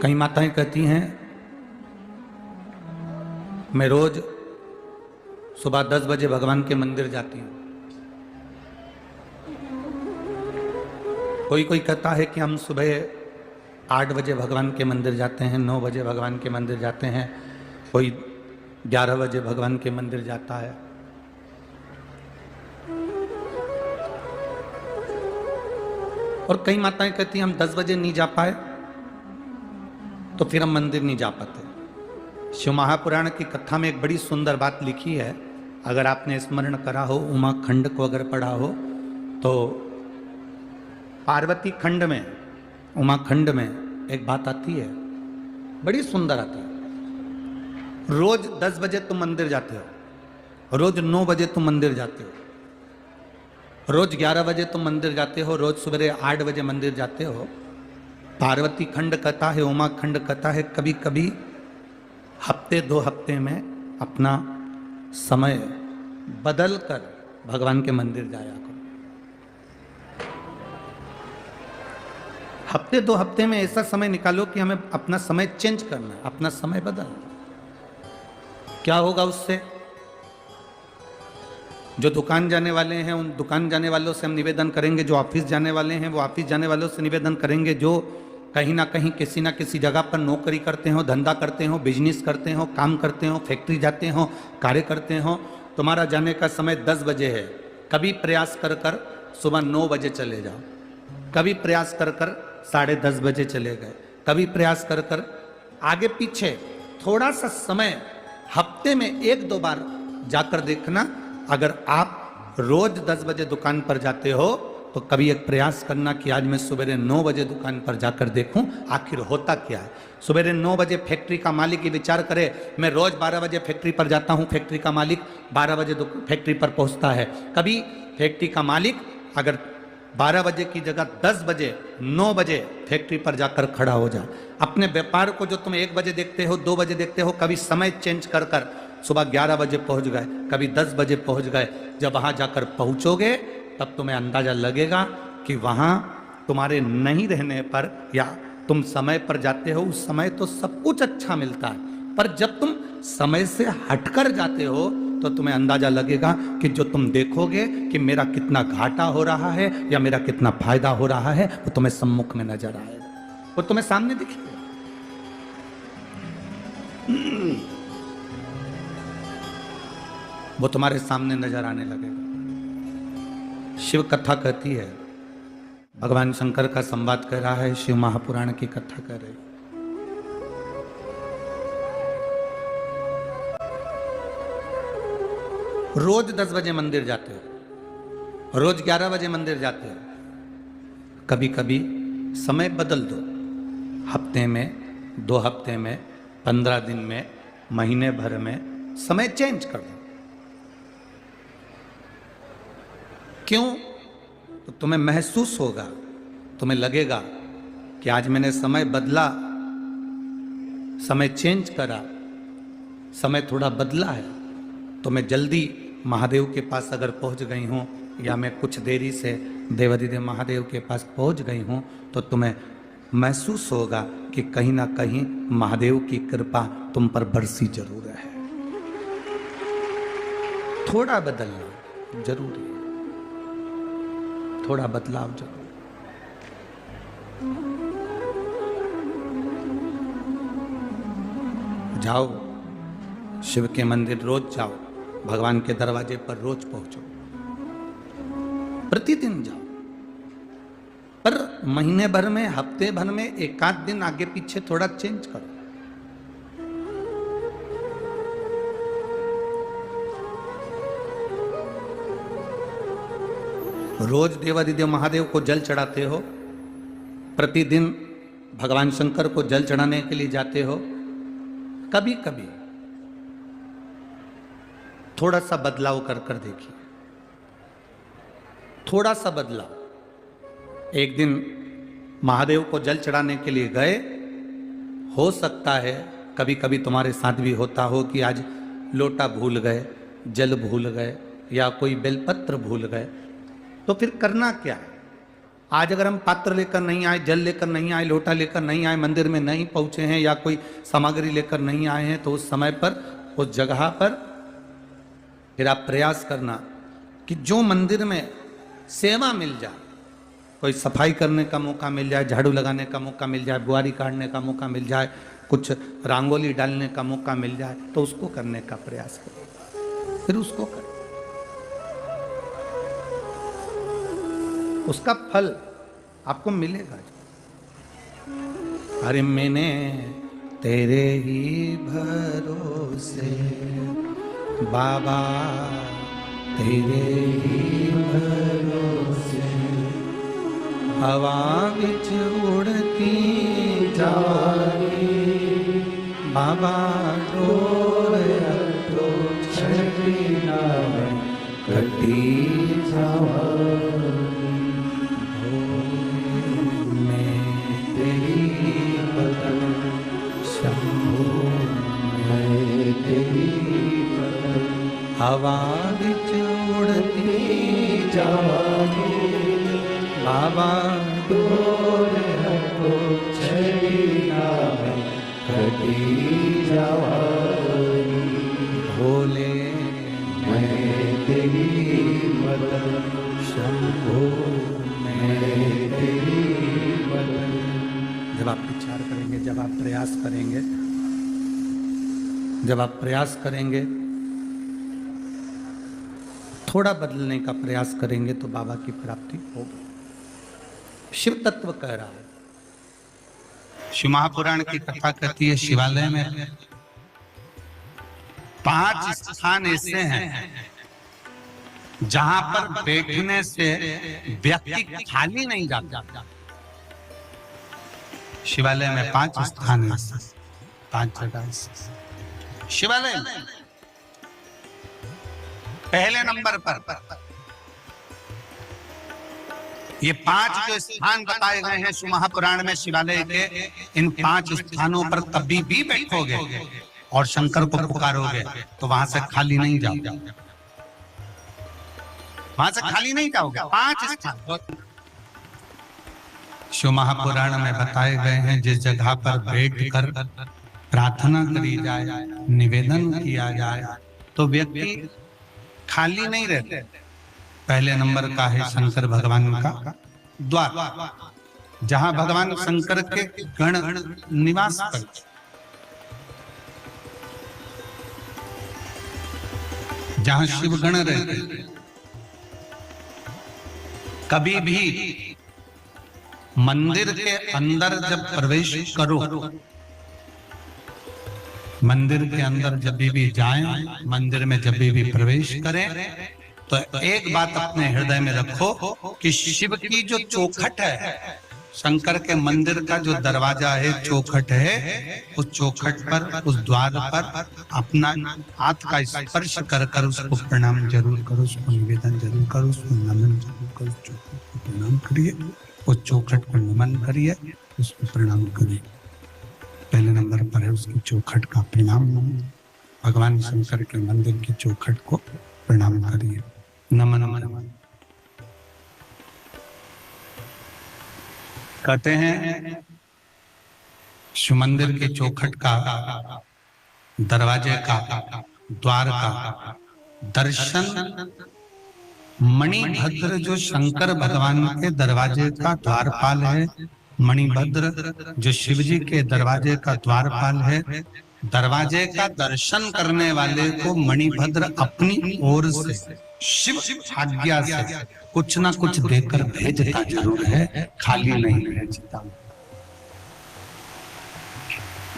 कई माताएं कहती हैं मैं रोज सुबह 10 बजे भगवान के मंदिर जाती हूँ। कोई कोई कहता है कि हम सुबह 8 बजे भगवान के मंदिर जाते हैं, 9 बजे भगवान के मंदिर जाते हैं, कोई 11 बजे भगवान के मंदिर जाता है। और कई माताएं कहती हैं हम 10 बजे नहीं जा पाए तो फिर हम मंदिर नहीं जा पाते। शिव महापुराण की कथा में एक बड़ी सुंदर बात लिखी है, अगर आपने स्मरण करा हो, उमा खंड को अगर पढ़ा हो तो पार्वती खंड में, उमा खंड में एक बात आती है, बड़ी सुंदर आती है। रोज 10 बजे तुम मंदिर जाते हो, रोज 9 बजे तुम मंदिर जाते हो, रोज 11 बजे तुम मंदिर जाते हो, रोज सवेरे 8 बजे मंदिर जाते हो। पार्वती खंड कहता है, उमा खंड कहता है, कभी कभी हफ्ते 2 हफ्ते में अपना समय बदल कर भगवान के मंदिर जाया करो। हफ्ते 2 हफ्ते में ऐसा समय निकालो कि हमें अपना समय चेंज करना है, अपना समय बदलना। क्या होगा उससे? जो दुकान जाने वाले हैं उन दुकान जाने वालों से हम निवेदन करेंगे, जो ऑफिस जाने वाले हैं वो ऑफिस जाने वालों से निवेदन करेंगे, जो कहीं ना कहीं किसी ना किसी जगह पर नौकरी करते हो, धंधा करते हो, बिजनेस करते हो, काम करते हो, फैक्ट्री जाते हो, कार्य करते हो, तुम्हारा जाने का समय 10 बजे है। कभी प्रयास कर कर सुबह 9 बजे चले जाओ, कभी प्रयास कर कर 10:30 बजे चले गए, कभी प्रयास कर कर आगे पीछे थोड़ा सा समय हफ्ते में 1-2 बार जाकर देखना। अगर आप रोज 10 बजे दुकान पर जाते हो तो कभी एक प्रयास करना कि आज मैं सवेरे 9 बजे दुकान पर जाकर देखूं आखिर होता क्या है। सवेरे 9 बजे फैक्ट्री का मालिक ये विचार करे, मैं रोज 12 बजे फैक्ट्री पर जाता हूं, फैक्ट्री का मालिक 12 बजे फैक्ट्री पर पहुंचता है। कभी फैक्ट्री का मालिक अगर 12 बजे की जगह 10 बजे 9 बजे फैक्ट्री पर जाकर खड़ा हो जाए। अपने व्यापार को जो तुम 1 बजे देखते हो, 2 बजे देखते हो, कभी समय चेंज कर कर सुबह 11 बजे पहुंच गए, कभी 10 बजे पहुंच गए। जब वहां जाकर पहुंचोगे तब तुम्हें अंदाजा लगेगा कि वहां तुम्हारे नहीं रहने पर या तुम समय पर जाते हो उस समय तो सब कुछ अच्छा मिलता है, पर जब तुम समय से हटकर जाते हो तो तुम्हें अंदाजा लगेगा कि जो तुम देखोगे कि मेरा कितना घाटा हो रहा है या मेरा कितना फायदा हो रहा है, वो तुम्हें सम्मुख में नजर आएगा, वो तुम्हें सामने दिखेगा। वो तुम्हारे सामने नजर आने लगेगा। शिव कथा कहती है, भगवान शंकर का संवाद कह रहा है, शिव महापुराण की कथा कह रही। रोज 10 बजे मंदिर जाते हो, रोज 11 बजे मंदिर जाते हो, कभी कभी समय बदल दो। हफ्ते में, 2 हफ्ते में, 15 दिन में, महीने भर में समय चेंज कर दो। क्यों? तो तुम्हें महसूस होगा, तुम्हें लगेगा कि आज मैंने समय बदला, समय चेंज करा, समय थोड़ा बदला है, तो मैं जल्दी महादेव के पास अगर पहुंच गई हूं या मैं कुछ देरी से देवाधिदेव महादेव के पास पहुंच गई हूं तो तुम्हें महसूस होगा कि कहीं ना कहीं महादेव की कृपा तुम पर बरसी जरूर है। थोड़ा बदलना जरूरी है, थोड़ा बदलाव जरूर। जाओ शिव के मंदिर, रोज जाओ, भगवान के दरवाजे पर रोज पहुंचो, प्रतिदिन जाओ, पर महीने भर में, हफ्ते भर में 1-8 दिन आगे पीछे थोड़ा चेंज करो। रोज देवाधिदेव महादेव को जल चढ़ाते हो, प्रतिदिन भगवान शंकर को जल चढ़ाने के लिए जाते हो, कभी कभी थोड़ा सा बदलाव कर कर देखिए, थोड़ा सा बदलाव। एक दिन महादेव को जल चढ़ाने के लिए गए, हो सकता है कभी कभी तुम्हारे साथ भी होता हो कि आज लोटा भूल गए, जल भूल गए या कोई बेलपत्र भूल गए, तो फिर करना क्या है? आज अगर हम पात्र लेकर नहीं आए, जल लेकर नहीं आए, लोटा लेकर नहीं आए, मंदिर में नहीं पहुंचे हैं या कोई सामग्री लेकर नहीं आए हैं, तो उस समय पर, उस जगह पर फिर आप प्रयास करना कि जो मंदिर में सेवा मिल जाए, कोई सफाई करने का मौका मिल जाए, झाड़ू लगाने का मौका मिल जाए, बुआरी काटने का मौका मिल जाए, कुछ रंगोली डालने का मौका मिल जाए, तो उसको करने का प्रयास करें, फिर उसको करें, उसका फल आपको मिलेगा। अरे मैंने तेरे ही भरोसे बाबा, तेरे ही भरोसे हवा विच उड़ती जावागी बाबा, डोर तो छड़ी ना कटी जावागी। मैं तेरी बदन शंभू, मैं तेरी बदन हवा विच उड़ती जावागी बाबा, डोर हटो छड़ी ना कटी जावागी। भोले मैं तेरी बदन शंभो, मैं तेरी बदन। जब आप विचार करेंगे, जब आप प्रयास करेंगे, जब आप प्रयास करेंगे, थोड़ा बदलने का प्रयास करेंगे तो बाबा की प्राप्ति होगी। शिव तत्व कह रहा है। शिव महापुराण की कथा कहती है, शिवालय में 5 स्थान ऐसे हैं जहां पर बैठने से व्यक्ति खाली नहीं जाता। शिवालय में 5 स्थान हैं, 5 जगह शिवालय में। पहले नंबर पर ये 5 जो स्थान बताए गए हैं शिव महापुराण में शिवालय के, इन 5 स्थानों पर कभी भी बैठोगे और शंकर को पुकारोगे तो वहां से खाली नहीं जाओगे, वहां से खाली नहीं जाओगे। 5 स्थान शिव महापुराण में बताए गए हैं, जिस जगह पर बैठकर प्रार्थना करी जाए, निवेदन किया जाए तो व्यक्ति खाली नहीं रहते। पहले नंबर का है शंकर भगवान का द्वार, जहां भगवान शंकर के गण निवास करते, जहां शिव गण रहते। कभी भी मंदिर के अंदर जब प्रवेश करो, मंदिर के अंदर जब भी जाएं, मंदिर में जब भी प्रवेश करें, तो एक बात अपने हृदय में रखो कि शिव की जो चौखट है, शंकर के मंदिर का जो दरवाजा है, चौखट है, उस चौखट पर, उस द्वार पर अपना हाथ का स्पर्श कर कर उसको प्रणाम जरूर करो, उसको निवेदन जरूर करो, उसको नमन जरूर करो, चौखट को प्रणाम करिए, उस चौखट को नमन करिए, उसको प्रणाम करिए। पहले नंबर पर है उसकी चौखट का प्रणाम। भगवान शंकर के मंदिर की चौखट को प्रणाम करिए, नमन करिए। कहते हैं शिव मंदिर के चौखट का, दरवाजे का, द्वार का दर्शन मणिभद्र जो शंकर भगवान के दरवाजे का द्वारपाल है, मणिभद्र जो शिवजी के दरवाजे का द्वारपाल है, दरवाजे का दर्शन करने वाले को मणिभद्र अपनी ओर से शिव आज्ञा से कुछ ना कुछ देकर भेजता जरूर है, खाली नहीं भेजता।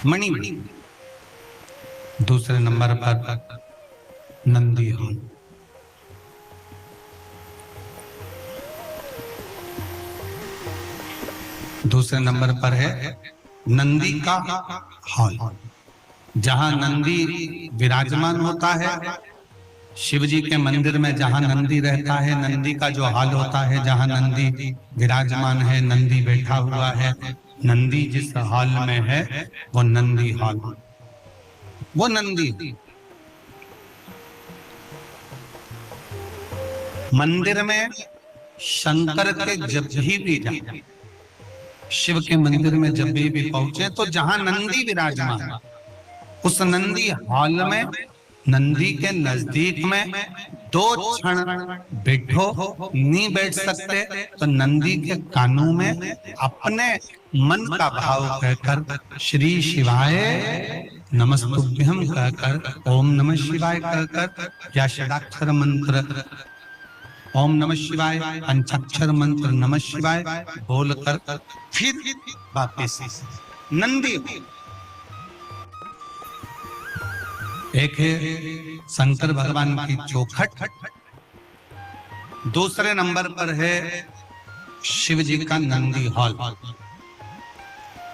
मणि। दूसरे नंबर पर नंदी हॉल। दूसरे नंबर पर है नंदी का हॉल, जहां नंदी विराजमान होता है। शिव जी के मंदिर में जहां नंदी रहता है, नंदी का जो हॉल होता है, जहां नंदी विराजमान है, नंदी बैठा हुआ है, नंदी जिस हॉल में है वो नंदी हॉल, वो नंदी। मंदिर में शंकर के जब भी जाए, शिव के मंदिर में जब भी पहुंचे तो जहां नंदी विराजमान, उस नंदी हॉल में, नंदी के नजदीक में 2 क्षण बैठो। नहीं बैठ सकते तो नंदी के कानों में अपने मन का भाव कहकर श्री शिवाय नमस्तुभ्यम कहकर, ओम नमः शिवाय कहकर, या षडाक्षर मंत्र ओम नमः शिवाय, पंचाक्षर मंत्र नमः शिवाय बोलकर फिर वापिस नंदी। एक है शंकर भगवान की चौखट, दूसरे नंबर पर है शिव जी का नंदी हॉल।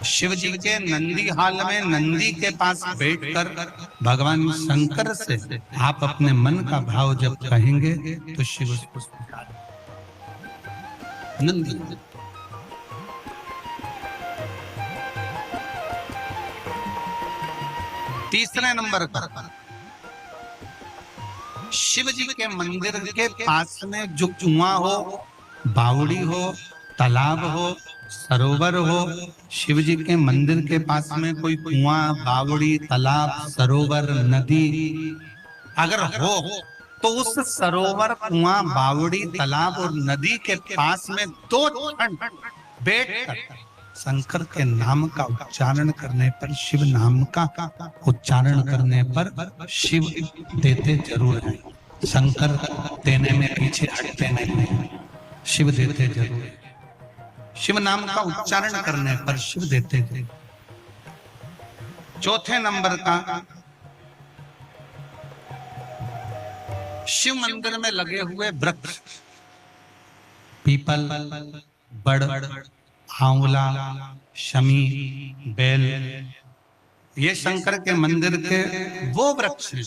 शिव जी के नंदी हॉल में नंदी के पास बैठकर भगवान शंकर से आप अपने मन का भाव जब कहेंगे तो शिव उसको स्वीकार नंदी। तीसरे नंबर पर शिव जी के मंदिर के पास में जो कुआं हो, बावड़ी हो, तालाब हो, सरोवर हो, शिव जी के मंदिर के पास में कोई कुआं, बावड़ी, तालाब, सरोवर, नदी अगर हो तो उस सरोवर, कुआं, बावड़ी, तालाब और नदी के पास में 2 क्षण बैठकर शंकर के नाम का उच्चारण करने पर, शिव नाम का उच्चारण करने पर शिव देते जरूर हैं। शंकर देने में पीछे हटते नहीं, शिव देते जरूर हैं। शिव नाम का उच्चारण करने पर शिव देते हैं। चौथे नंबर का शिव मंदिर में लगे हुए वृक्ष, पीपल, बड़, आंवला, शमी, बेल, ये शंकर के मंदिर के वो वृक्ष हैं।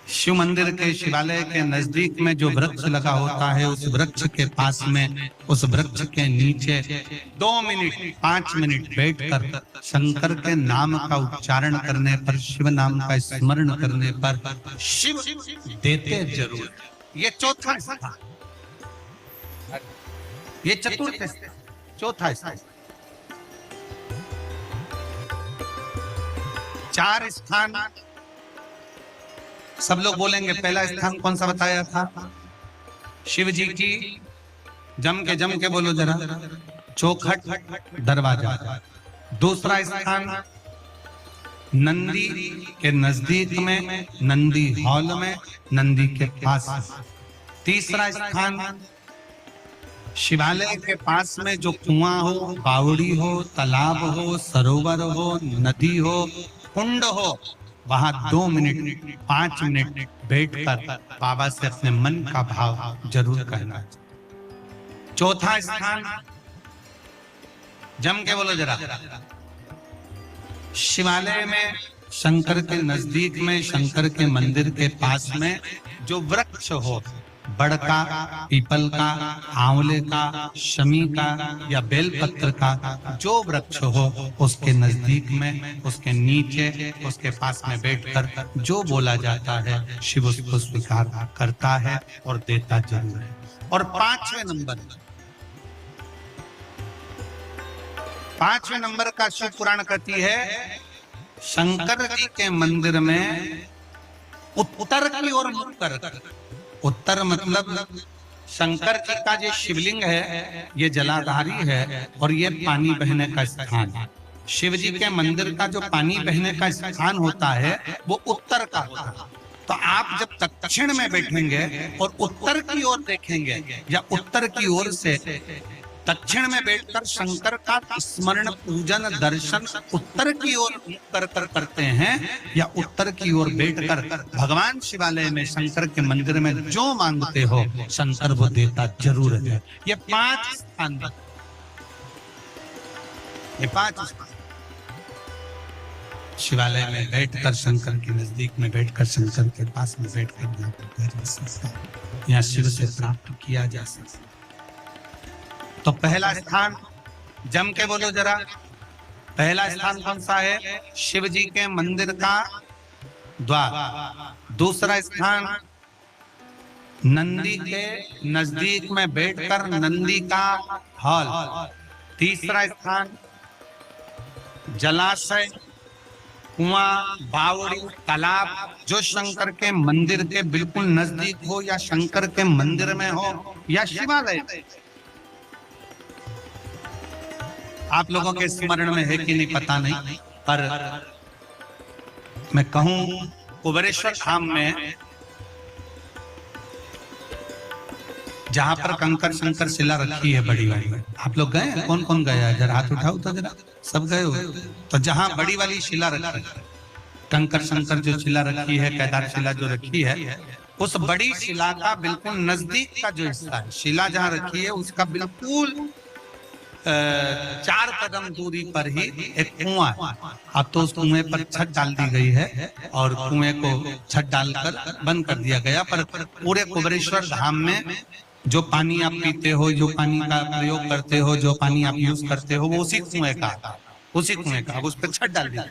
शिव मंदिर के, शिवालय के नजदीक में जो वृक्ष लगा होता है, उस वृक्ष के पास में, उस वृक्ष के नीचे 2 मिनट 5 मिनट बैठकर शंकर के नाम का उच्चारण करने पर, शिव नाम का स्मरण करने पर शिव देते जरूर। ये चौथा स्थान, ये चतुर्थ, चौथा स्थान। 4 स्थान सब लोग बोलेंगे। पहला स्थान कौन सा बताया था? शिव जी की, जम के बोलो जरा, चौखट दरवाजा। दूसरा स्थान नंदी के नजदीक में, नंदी हॉल में, नंदी के पास। तीसरा स्थान शिवालय के पास में जो कुआं हो, बावड़ी हो, तालाब हो, सरोवर हो, नदी हो, कुंड हो, वहां 2 मिनट 5 मिनट बैठकर बाबा से अपने मन का भाव जरूर कहना। चौथा स्थान, जम के बोलो जरा, शिवालय में, शंकर के नजदीक में, शंकर के मंदिर के पास में जो वृक्ष हो, बड़ का, पीपल का, आंवले का, शमी का या बेलपत्र का जो वृक्ष हो, उसके नजदीक में, उसके नीचे, उसके पास में बैठकर जो बोला जाता है, शिव उसको स्वीकार करता है और देता जरूर है। और 5वें नंबर का शिव पुराण कहती है, शंकर जी के मंदिर में उत्तर की ओर मुख कर, उत्तर मतलब शंकर जी का जो शिवलिंग है ये जलाधारी है और ये पानी बहने का स्थान है। शिव जी के मंदिर का जो पानी बहने का स्थान होता है वो उत्तर का होता है। तो आप जब दक्षिण में बैठेंगे और उत्तर की ओर देखेंगे या उत्तर की ओर से दक्षिण में बैठकर शंकर का स्मरण, पूजन, दर्शन उत्तर की ओर कर करते हैं या उत्तर की ओर बैठकर भगवान शिवालय में, शंकर के मंदिर में जो मांगते हो शंकर वो देता जरूर है। ये 5 स्थान, ये 5 स्थान शिवालय में बैठकर, शंकर के नजदीक में बैठकर, शंकर के पास में बैठकर यहाँ शिव से प्राप्त किया जा सकता। तो पहला स्थान, जम के बोलो जरा, पहला स्थान कौन सा है? शिव जी के मंदिर का द्वार। दूसरा स्थान नंदी के नजदीक में बैठकर नंदी का हॉल। तीसरा स्थान जलाशय, कुआं, बावड़ी, तालाब जो शंकर के मंदिर के बिल्कुल नजदीक हो या शंकर के मंदिर में हो या शिवालय। आप लोगों के स्मरण में है कि नहीं पता नहीं, पर मैं कहूं कुबेरेश्वर धाम में जहां पर कंकर शंकर शिला रखी है बड़ी वाली, आप लोग गए? कौन कौन गया है? जरा हाथ उठाओ तो जरा, सब गए हो? तो जहां बड़ी वाली शिला रखी, कंकर शंकर जो शिला रखी है, केदार शिला जो रखी है, उस बड़ी शिला का बिल्कुल नजदीक का जो हिस्सा है, शिला जहां रखी है उसका बिल्कुल 4 कदम दूरी पर ही एक कुआं है। अब तो उस कुएं पर छत डाल दी गई है और कुएं को छत डालकर बंद कर दिया गया, पर पूरे कुबेरेश्वर धाम में जो पानी आप पीते हो, जो पानी का प्रयोग करते हो, जो पानी आप यूज करते हो, वो उसी कुएं का उस पर छत डाल दिया।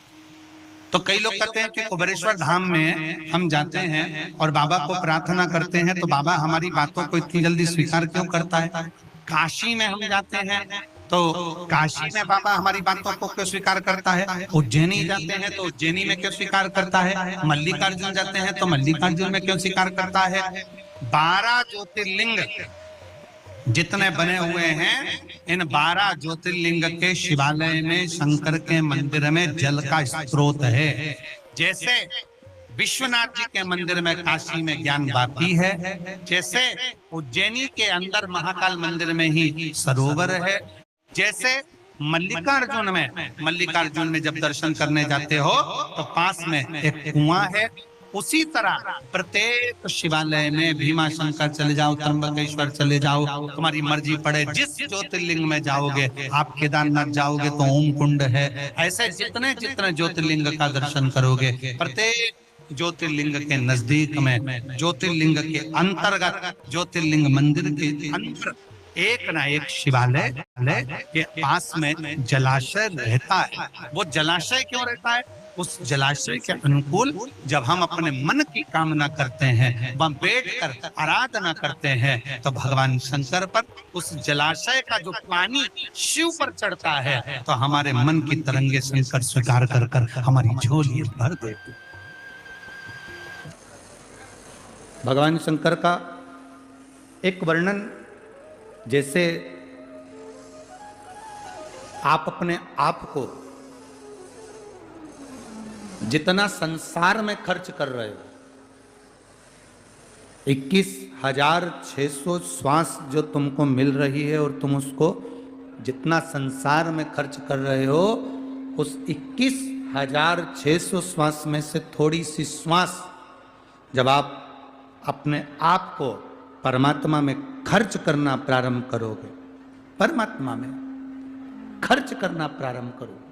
तो कई लोग कहते हैं कि कुबेरेश्वर धाम में हम जाते हैं और बाबा को प्रार्थना करते हैं तो बाबा हमारी बातों को इतनी जल्दी स्वीकार क्यों करता है? काशी में हम जाते हैं तो काशी में बाबा हमारी बातों को क्यों स्वीकार करता है? उज्जैनी जाते हैं तो उज्जैनी में क्यों स्वीकार करता है? मल्लिकार्जुन जाते हैं तो मल्लिकार्जुन में क्यों स्वीकार करता है? 12 ज्योतिर्लिंग जितने बने हुए हैं, इन 12 ज्योतिर्लिंग के शिवालय में, शंकर के मंदिर में जल का स्रोत है। जैसे विश्वनाथ जी के मंदिर में, काशी में ज्ञान वापी है, जैसे उज्जैनी के अंदर महाकाल मंदिर में ही सरोवर है, जैसे मल्लिकार्जुन में जब दर्शन करने जाते हो तो पास में एक कुआं है, उसी तरह प्रत्येक शिवालय में भीमा शंकर चले जाओ, त्र्यंबकेश्वर चले जाओ, तुम्हारी मर्जी पड़े जिस ज्योतिर्लिंग में जाओगे। आप केदारनाथ जाओगे तो ओम कुंड है, ऐसे जितने जितने ज्योतिर्लिंग का दर्शन करोगे, प्रत्येक ज्योतिर्लिंग के नजदीक में, ज्योतिर्लिंग के अंतर्गत, ज्योतिर्लिंग मंदिर के अंदर एक ना एक शिवालय के पास में जलाशय रहता है। वो जलाशय क्यों रहता है? उस जलाशय के अनुकूल जब हम अपने मन की कामना करते हैं, वहां बैठकर आराधना करते हैं, तो भगवान शंकर पर उस जलाशय का जो पानी शिव पर चढ़ता है तो हमारे मन की तरंगे शंकर स्वीकार कर कर हमारी झोली भर देते। भगवान शंकर का एक वर्णन, जैसे आप अपने आप को जितना संसार में खर्च कर रहे हो, 21,600 श्वास जो तुमको मिल रही है और तुम उसको जितना संसार में खर्च कर रहे हो, उस 21,600 श्वास में से थोड़ी सी श्वास जब आप अपने आप को परमात्मा में खर्च करना प्रारंभ करोगे, परमात्मा में खर्च करना प्रारंभ करोगे,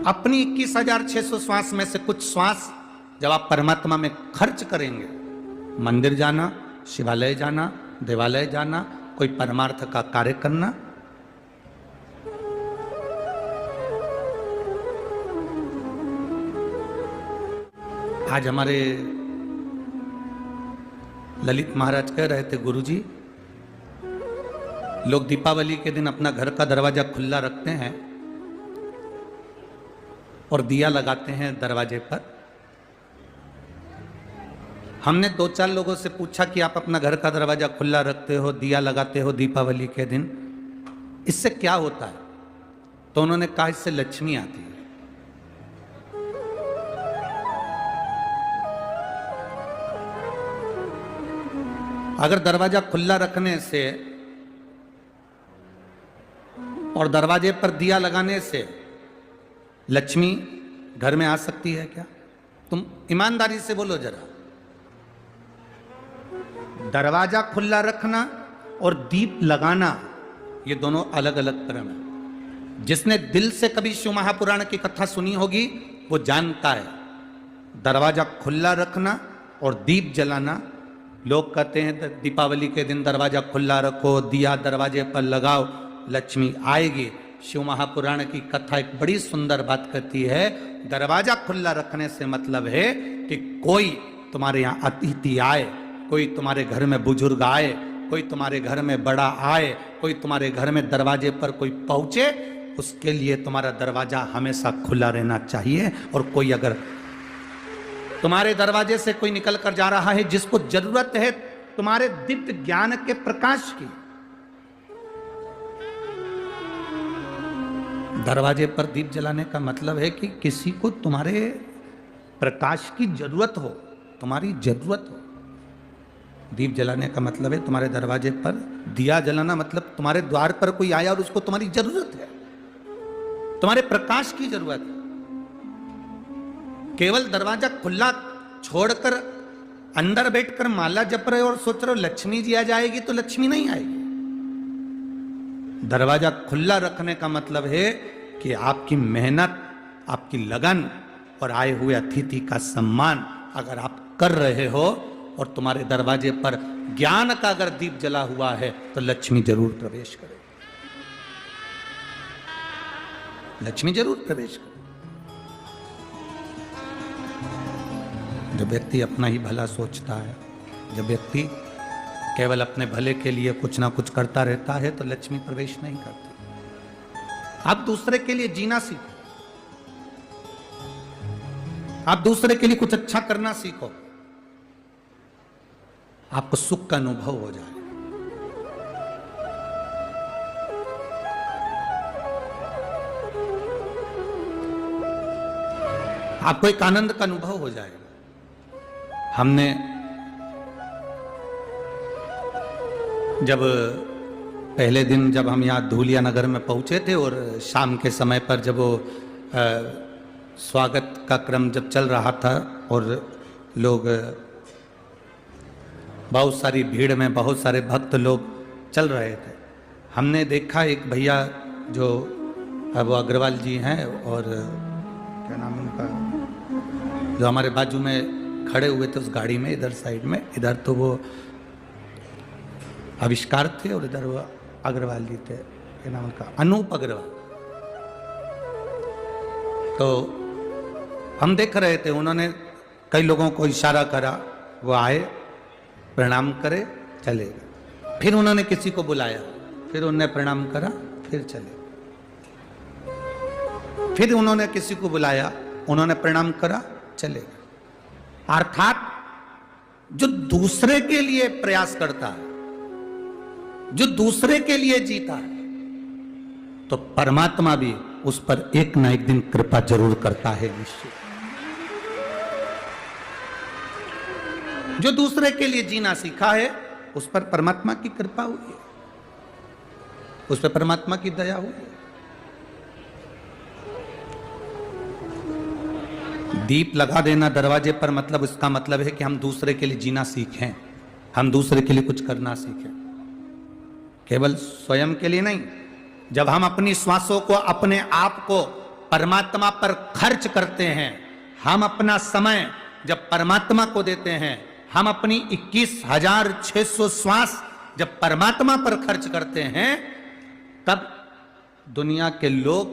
अपनी 21,600 श्वास में से कुछ श्वास जब आप परमात्मा में खर्च करेंगे, मंदिर जाना, शिवालय जाना, देवालय जाना, कोई परमार्थ का कार्य करना, आज हमारे ललित महाराज कह रहे थे, गुरुजी लोग दीपावली के दिन अपना घर का दरवाजा खुला रखते हैं और दिया लगाते हैं दरवाजे पर। हमने 2-4 लोगों से पूछा कि आप अपना घर का दरवाजा खुला रखते हो, दिया लगाते हो दीपावली के दिन, इससे क्या होता है? तो उन्होंने कहा इससे लक्ष्मी आती है। अगर दरवाजा खुला रखने से और दरवाजे पर दिया लगाने से लक्ष्मी घर में आ सकती है क्या? तुम ईमानदारी से बोलो जरा। दरवाजा खुला रखना और दीप लगाना, ये दोनों अलग अलग क्रम है। जिसने दिल से कभी शिव महापुराण की कथा सुनी होगी वो जानता है, दरवाजा खुला रखना और दीप जलाना, लोग कहते हैं दीपावली के दिन दरवाजा खुला रखो, दिया दरवाजे पर लगाओ, लक्ष्मी आएगी। शिव महापुराण की कथा एक बड़ी सुंदर बात कहती है, दरवाजा खुला रखने से मतलब है कि कोई तुम्हारे यहाँ अतिथि आए, कोई तुम्हारे घर में बुजुर्ग आए, कोई तुम्हारे घर में बड़ा आए, कोई तुम्हारे घर में दरवाजे पर कोई पहुंचे, उसके लिए तुम्हारा दरवाजा हमेशा खुला रहना चाहिए। और कोई अगर तुम्हारे दरवाजे से कोई निकल कर जा रहा है जिसको जरूरत है तुम्हारे दिव्य ज्ञान के प्रकाश की, दरवाजे पर दीप जलाने का मतलब है कि किसी को तुम्हारे प्रकाश की जरूरत हो, तुम्हारी जरूरत हो। दीप जलाने का मतलब है तुम्हारे दरवाजे पर दिया जलाना, मतलब तुम्हारे द्वार पर कोई आया और उसको तुम्हारी जरूरत है, तुम्हारे प्रकाश की जरूरत है। केवल दरवाजा खुला छोड़कर अंदर बैठकर माला जप रहे और सोच रहे हो लक्ष्मी जी आ जाएगी, तो लक्ष्मी नहीं आएगी। दरवाजा खुला रखने का मतलब है कि आपकी मेहनत, आपकी लगन और आए हुए अतिथि का सम्मान अगर आप कर रहे हो और तुम्हारे दरवाजे पर ज्ञान का अगर दीप जला हुआ है तो लक्ष्मी जरूर प्रवेश करेगी, लक्ष्मी जरूर प्रवेश करेगी। जब व्यक्ति अपना ही भला सोचता है, जब व्यक्ति केवल अपने भले के लिए कुछ ना कुछ करता रहता है तो लक्ष्मी प्रवेश नहीं करती। आप दूसरे के लिए जीना सीखो, आप दूसरे के लिए कुछ अच्छा करना सीखो, आपको सुख का अनुभव हो जाए। आपको एक आनंद का अनुभव हो जाएगा। हमने जब पहले दिन जब हम यहाँ धूलिया नगर में पहुंचे थे और शाम के समय पर जब वो स्वागत का क्रम जब चल रहा था और लोग बहुत सारी भीड़ में बहुत सारे भक्त लोग चल रहे थे, हमने देखा एक भैया जो वो अग्रवाल जी हैं और क्या नाम उनका, जो हमारे बाजू में खड़े हुए थे उस गाड़ी में, इधर साइड में, इधर तो वो आविष्कार थे और इधर वो अग्रवाल जी थे, क्या नाम उनका, अनूप अग्रवाल। तो हम देख रहे थे, उन्होंने कई लोगों को इशारा करा, वो आए, प्रणाम करे, चले गए। फिर उन्होंने किसी को बुलाया, फिर उन्होंने प्रणाम करा, फिर चले। फिर उन्होंने किसी को बुलाया, उन्होंने प्रणाम करा, चले गए। अर्थात जो दूसरे के लिए प्रयास करता है, जो दूसरे के लिए जीता है, तो परमात्मा भी उस पर एक ना एक दिन कृपा जरूर करता है निश्चित। जो दूसरे के लिए जीना सीखा है उस पर परमात्मा की कृपा हुई है, उस पर परमात्मा की दया हुई है। दीप लगा देना दरवाजे पर, मतलब इसका मतलब है कि हम दूसरे के लिए जीना सीखें, हम दूसरे के लिए कुछ करना सीखें, केवल स्वयं के लिए नहीं। जब हम अपनी श्वासों को, अपने आप को परमात्मा पर खर्च करते हैं, हम अपना समय जब परमात्मा को देते हैं, हम अपनी 21,600 श्वास जब परमात्मा पर खर्च करते हैं, तब दुनिया के लोग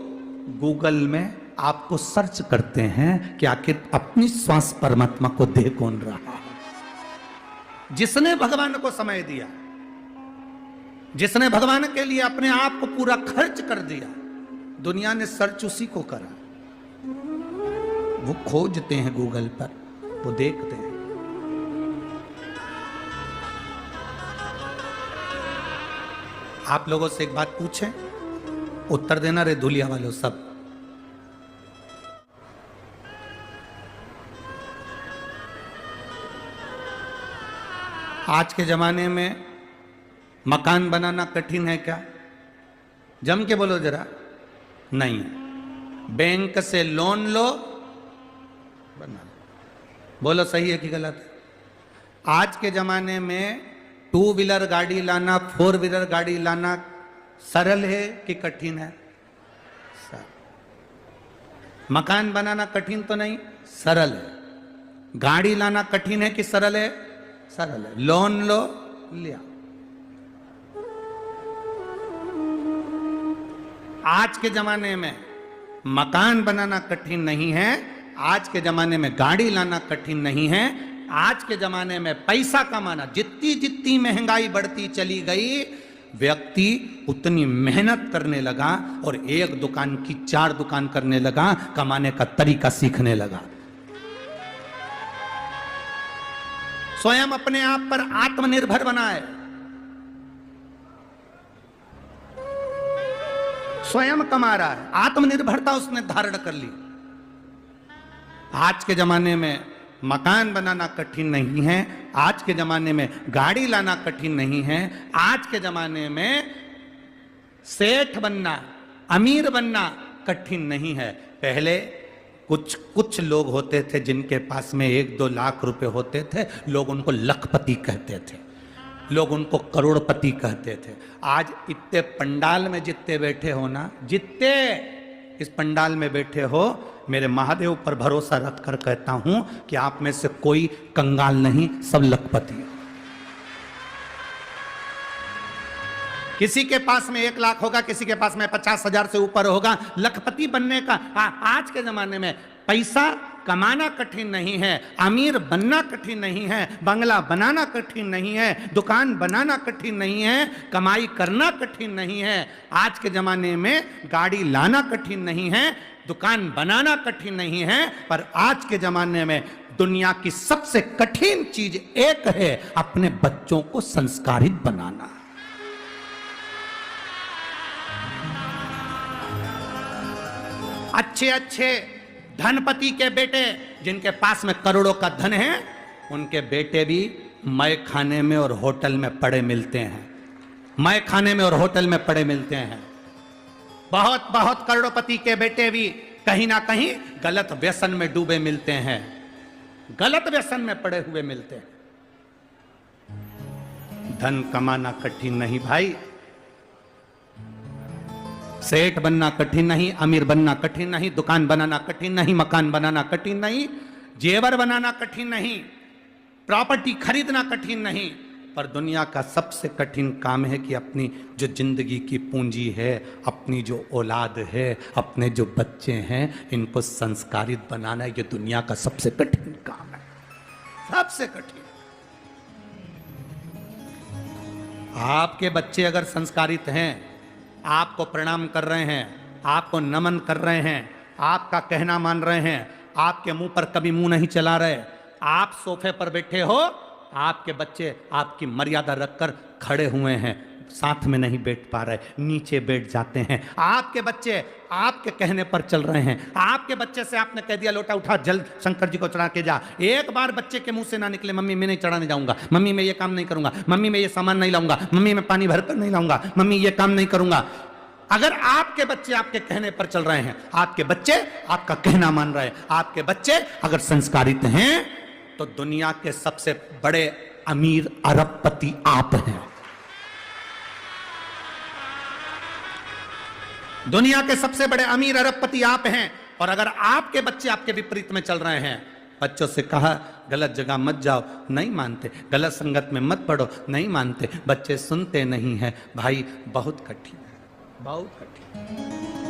गूगल में आपको सर्च करते हैं कि आखिर अपनी श्वास परमात्मा को दे कौन रहा है। जिसने भगवान को समय दिया, जिसने भगवान के लिए अपने आप को पूरा खर्च कर दिया, दुनिया ने सर्च उसी को करा। वो खोजते हैं गूगल पर, वो देखते हैं। आप लोगों से एक बात पूछें, उत्तर देना रे धुलिया वालों सब। आज के जमाने में मकान बनाना कठिन है क्या? जम के बोलो जरा। नहीं, बैंक से लोन लो, बना लो। बोलो सही है कि गलत है? आज के जमाने में 2 व्हीलर गाड़ी लाना, 4 व्हीलर गाड़ी लाना सरल है कि कठिन है? मकान बनाना कठिन तो नहीं, सरल है। गाड़ी लाना कठिन है कि सरल है? सरल है। लोन लो, लिया। आज के जमाने में मकान बनाना कठिन नहीं है, आज के जमाने में गाड़ी लाना कठिन नहीं है, आज के जमाने में पैसा कमाना, जितनी जितनी महंगाई बढ़ती चली गई, व्यक्ति उतनी मेहनत करने लगा और एक दुकान की 4 दुकान करने लगा, कमाने का तरीका सीखने लगा। स्वयं अपने आप पर आत्मनिर्भर बनाए, स्वयं कमा रहा है, आत्मनिर्भरता उसने धारण कर ली। आज के जमाने में मकान बनाना कठिन नहीं है, आज के जमाने में गाड़ी लाना कठिन नहीं है, आज के जमाने में सेठ बनना, अमीर बनना कठिन नहीं है। पहले कुछ लोग होते थे जिनके पास में 1-2 लाख रुपए होते थे, लोग उनको लखपति कहते थे, लोग उनको करोड़पति कहते थे। आज इतने पंडाल में जितने बैठे हो ना, जितने इस पंडाल में बैठे हो, मेरे महादेव पर भरोसा रखकर कहता हूं कि आप में से कोई कंगाल नहीं, सब लखपति है। किसी के पास में 1 लाख होगा, किसी के पास में 50,000 से ऊपर होगा। लखपति बनने का आज के जमाने में पैसा कमाना कठिन नहीं है, अमीर बनना कठिन नहीं है, बंगला बनाना कठिन नहीं है, दुकान बनाना कठिन नहीं है, कमाई करना कठिन नहीं है। आज के जमाने में गाड़ी लाना कठिन नहीं है, दुकान बनाना कठिन नहीं है, पर आज के जमाने में दुनिया की सबसे कठिन चीज एक है, अपने बच्चों को संस्कारित बनाना। अच्छे अच्छे धनपति के बेटे जिनके पास में करोड़ों का धन है, उनके बेटे भी मय खाने में और होटल में पड़े मिलते हैं, मय खाने में और होटल में पड़े मिलते हैं। बहुत बहुत करोड़पति के बेटे भी कहीं ना कहीं गलत व्यसन में डूबे मिलते हैं, गलत व्यसन में पड़े हुए मिलते हैं। धन कमाना कठिन नहीं भाई, सेठ बनना कठिन नहीं, अमीर बनना कठिन नहीं, दुकान बनाना कठिन नहीं, मकान बनाना कठिन नहीं, जेवर बनाना कठिन नहीं, प्रॉपर्टी खरीदना कठिन नहीं, पर दुनिया का सबसे कठिन काम है कि अपनी जो जिंदगी की पूंजी है, अपनी जो औलाद है, अपने जो बच्चे हैं, इनको संस्कारित बनाना, ये दुनिया का सबसे कठिन काम है, सबसे कठिन। आपके बच्चे अगर संस्कारित हैं, आपको प्रणाम कर रहे हैं, आपको नमन कर रहे हैं, आपका कहना मान रहे हैं, आपके मुंह पर कभी मुंह नहीं चला रहे, आप सोफे पर बैठे हो, आपके बच्चे आपकी मर्यादा रखकर खड़े हुए हैं, साथ में नहीं बैठ पा रहे, नीचे बैठ जाते हैं। आपके बच्चे आपके कहने पर चल रहे हैं, आपके बच्चे से आपने कह दिया लोटा उठा जल शंकर जी को चढ़ा के जा, एक बार बच्चे के मुंह से ना निकले मम्मी मैं नहीं चढ़ाने जाऊंगा, मम्मी मैं ये काम नहीं करूंगा, मम्मी मैं ये सामान नहीं लाऊंगा, मम्मी मैं पानी भरकर नहीं लाऊंगा, मम्मी ये काम नहीं करूंगा। अगर आपके बच्चे आपके कहने पर चल रहे हैं, आपके बच्चे आपका कहना मान रहे हैं, आपके बच्चे अगर संस्कारित हैं, तो दुनिया के सबसे बड़े अमीर अरबपति आप हैं। दुनिया के सबसे बड़े अमीर अरबपति आप हैं। और अगर आपके बच्चे आपके विपरीत में चल रहे हैं, बच्चों से कहा गलत जगह मत जाओ, नहीं मानते, गलत संगत में मत पड़ो, नहीं मानते, बच्चे सुनते नहीं हैं, भाई बहुत कठिन है, बहुत कठिन।